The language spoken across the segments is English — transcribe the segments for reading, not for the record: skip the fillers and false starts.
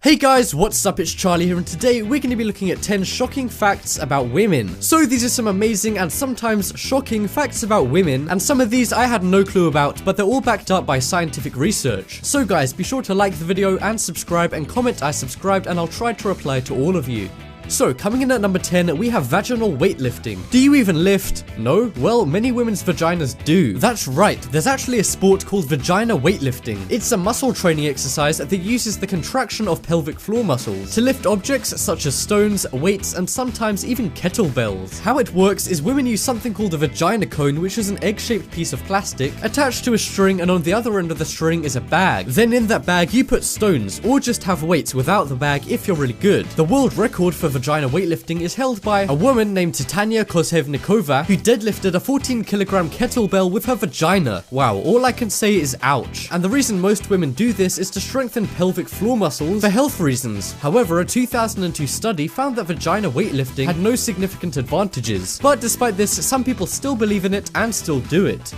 Hey guys, what's up? It's Charlie here, and today we're going to be looking at 10 shocking facts about women. So these are some amazing and sometimes shocking facts about women, and some of these I had no clue about, but they're all backed up by scientific research. So guys, be sure to like the video and subscribe and comment I subscribed, and I'll try to reply to all of you. So, coming in at number 10, we have vaginal weightlifting. Do you even lift? No? Well, many women's vaginas do. That's right, there's actually a sport called vagina weightlifting. It's a muscle training exercise that uses the contraction of pelvic floor muscles to lift objects such as stones, weights, and sometimes even kettlebells. How it works is women use something called a vagina cone, which is an egg-shaped piece of plastic attached to a string, and on the other end of the string is a bag. Then in that bag you put stones, or just have weights without the bag if you're really good. The world record for vagina weightlifting is held by a woman named Titania Kozhevnikova, who deadlifted a 14-kilogram kettlebell with her vagina. Wow, all I can say is ouch. And the reason most women do this is to strengthen pelvic floor muscles for health reasons. However, a 2002 study found that vagina weightlifting had no significant advantages. But despite this, some people still believe in it and still do it.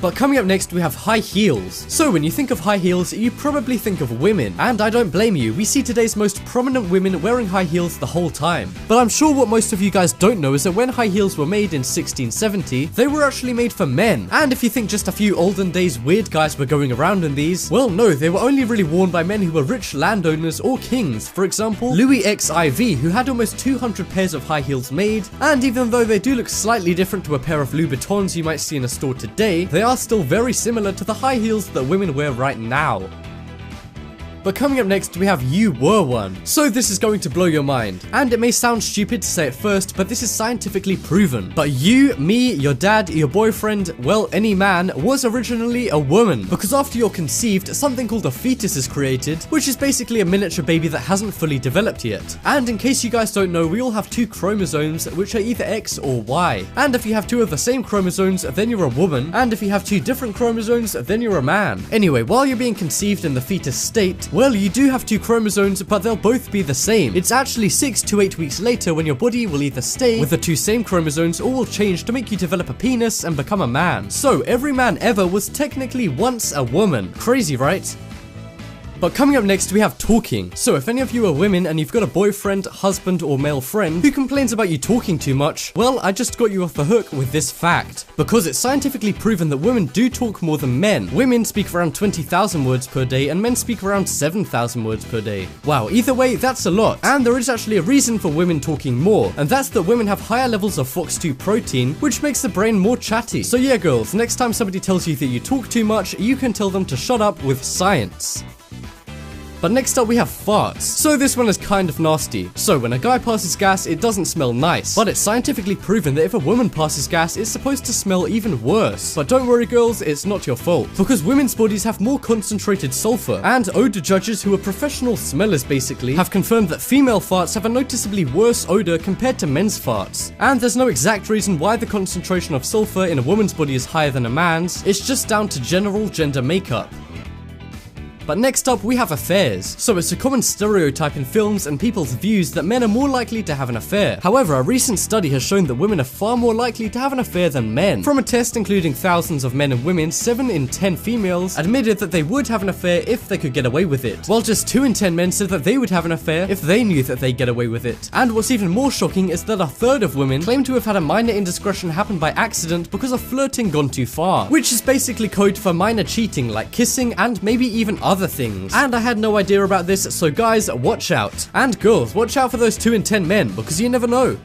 But coming up next, we have high heels. So when you think of high heels, you probably think of women. And I don't blame you, we see today's most prominent women wearing high heels the whole time. But I'm sure what most of you guys don't know is that when high heels were made in 1670, they were actually made for men. And if you think just a few olden days weird guys were going around in these, well no, they were only really worn by men who were rich landowners or kings. For example, Louis XIV, who had almost 200 pairs of high heels made, and even though they do look slightly different to a pair of Louboutins you might see in a store today, they are still very similar to the high heels that women wear right now. But coming up next, we have You Were One. So this is going to blow your mind. And it may sound stupid to say at first, but this is scientifically proven. But you, me, your dad, your boyfriend, well, any man, was originally a woman. Because after you're conceived, something called a fetus is created, which is basically a miniature baby that hasn't fully developed yet. And in case you guys don't know, we all have two chromosomes, which are either X or Y. And if you have two of the same chromosomes, then you're a woman. And if you have two different chromosomes, then you're a man. Anyway, while you're being conceived in the fetus state, well, you do have two chromosomes, but they'll both be the same. It's actually 6 to 8 weeks later when your body will either stay with the two same chromosomes or will change to make you develop a penis and become a man. So every man ever was technically once a woman. Crazy, right? But coming up next, we have talking. So if any of you are women and you've got a boyfriend, husband, or male friend who complains about you talking too much, well, I just got you off the hook with this fact. Because it's scientifically proven that women do talk more than men. Women speak around 20,000 words per day and men speak around 7,000 words per day. Wow, either way, that's a lot. And there is actually a reason for women talking more, and that's that women have higher levels of FOX2 protein, which makes the brain more chatty. So yeah, girls, next time somebody tells you that you talk too much, you can tell them to shut up with science. But next up we have farts. So this one is kind of nasty. So when a guy passes gas, it doesn't smell nice. But it's scientifically proven that if a woman passes gas, it's supposed to smell even worse. But don't worry girls, it's not your fault. Because women's bodies have more concentrated sulfur. And odor judges, who are professional smellers basically, have confirmed that female farts have a noticeably worse odor compared to men's farts. And there's no exact reason why the concentration of sulfur in a woman's body is higher than a man's. It's just down to general gender makeup. But next up, we have affairs. So it's a common stereotype in films and people's views that men are more likely to have an affair. However, a recent study has shown that women are far more likely to have an affair than men. From a test including thousands of men and women, 7 in 10 females admitted that they would have an affair if they could get away with it, while just 2 in 10 men said that they would have an affair if they knew that they'd get away with it. And what's even more shocking is that a third of women claim to have had a minor indiscretion happen by accident because of flirting gone too far, which is basically code for minor cheating like kissing and maybe even other things. And I had no idea about this, so guys, watch out. And girls, watch out for those 2 in 10 men, because you never know.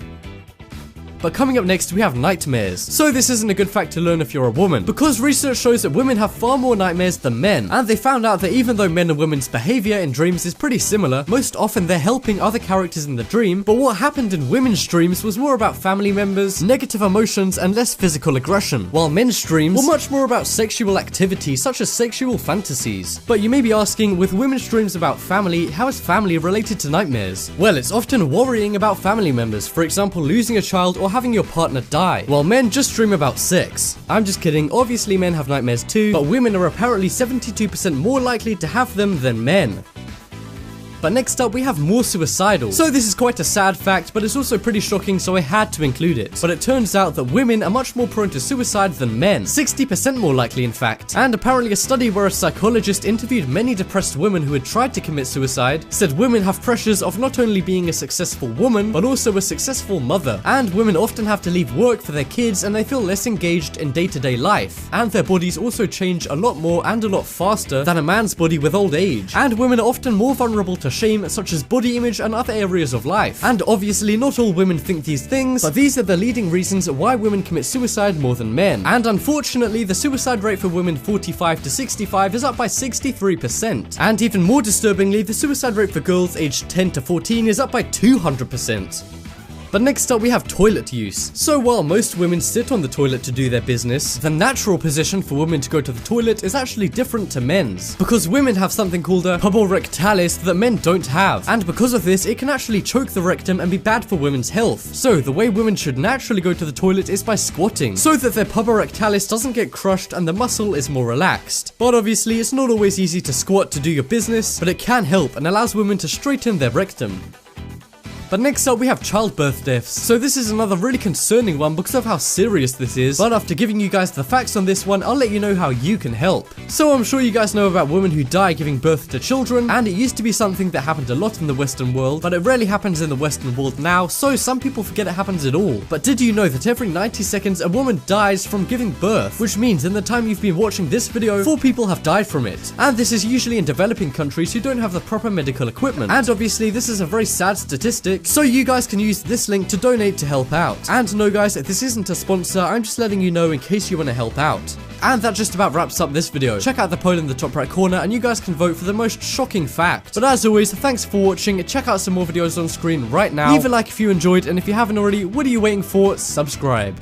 But coming up next, we have nightmares. So this isn't a good fact to learn if you're a woman, because research shows that women have far more nightmares than men. And they found out that even though men and women's behavior in dreams is pretty similar, most often they're helping other characters in the dream, but what happened in women's dreams was more about family members, negative emotions, and less physical aggression, while men's dreams were much more about sexual activity, such as sexual fantasies. But you may be asking, with women's dreams about family, how is family related to nightmares? Well, it's often worrying about family members, for example, losing a child or having your partner die, while men just dream about sex. I'm just kidding, obviously men have nightmares too, but women are apparently 72% more likely to have them than men. But next up we have more suicidal. So this is quite a sad fact, but it's also pretty shocking, so I had to include it. But it turns out that women are much more prone to suicide than men, 60% more likely in fact. And apparently a study where a psychologist interviewed many depressed women who had tried to commit suicide said women have pressures of not only being a successful woman, but also a successful mother. And women often have to leave work for their kids and they feel less engaged in day-to-day life. And their bodies also change a lot more and a lot faster than a man's body with old age. And women are often more vulnerable to shame, such as body image and other areas of life. And obviously not all women think these things, but these are the leading reasons why women commit suicide more than men. And unfortunately, the suicide rate for women 45 to 65 is up by 63%. And even more disturbingly, the suicide rate for girls aged 10 to 14 is up by 200%. But next up we have toilet use. So while most women sit on the toilet to do their business, the natural position for women to go to the toilet is actually different to men's. Because women have something called a pubis rectalis that men don't have. And because of this, it can actually choke the rectum and be bad for women's health. So the way women should naturally go to the toilet is by squatting, so that their pubis rectalis doesn't get crushed and the muscle is more relaxed. But obviously it's not always easy to squat to do your business, but it can help and allows women to straighten their rectum. But next up we have childbirth deaths. So this is another really concerning one because of how serious this is, but after giving you guys the facts on this one, I'll let you know how you can help. So I'm sure you guys know about women who die giving birth to children, and it used to be something that happened a lot in the Western world, but it rarely happens in the Western world now, so some people forget it happens at all. But did you know that every 90 seconds a woman dies from giving birth? Which means in the time you've been watching this video, 4 people have died from it. And this is usually in developing countries who don't have the proper medical equipment. And obviously this is a very sad statistic, so you guys can use this link to donate to help out. And no guys, this isn't a sponsor, I'm just letting you know in case you want to help out. And that just about wraps up this video. Check out the poll in the top right corner and you guys can vote for the most shocking fact. But as always, thanks for watching, check out some more videos on screen right now. Leave a like if you enjoyed, and if you haven't already, what are you waiting for? Subscribe.